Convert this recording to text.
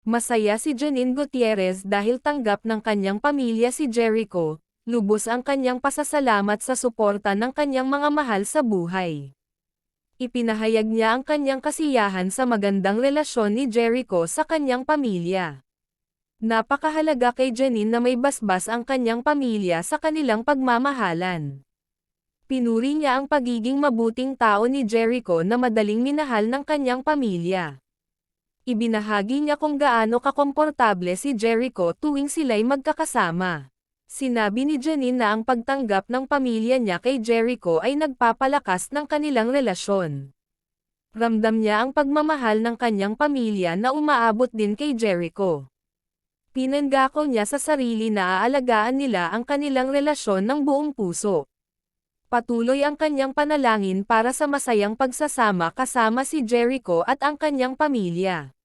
Masaya si Janine Gutierrez dahil tanggap ng kanyang pamilya si Jericho, lubos ang kanyang pasasalamat sa suporta ng kanyang mga mahal sa buhay. Ipinahayag niya ang kanyang kasiyahan sa magandang relasyon ni Jericho sa kanyang pamilya. Napakahalaga kay Janine na may basbas ang kanyang pamilya sa kanilang pagmamahalan. Pinuri niya ang pagiging mabuting tao ni Jericho na madaling minahal ng kanyang pamilya. Ibinahagi niya kung gaano kakomportable si Jericho tuwing sila'y magkakasama. Sinabi ni Janine na ang pagtanggap ng pamilya niya kay Jericho ay nagpapalakas ng kanilang relasyon. Ramdam niya ang pagmamahal ng kanyang pamilya na umaabot din kay Jericho. Pinangako niya sa sarili na aalagaan nila ang kanilang relasyon ng buong puso. Patuloy ang kanyang panalangin para sa masayang pagsasama kasama si Jericho at ang kanyang pamilya.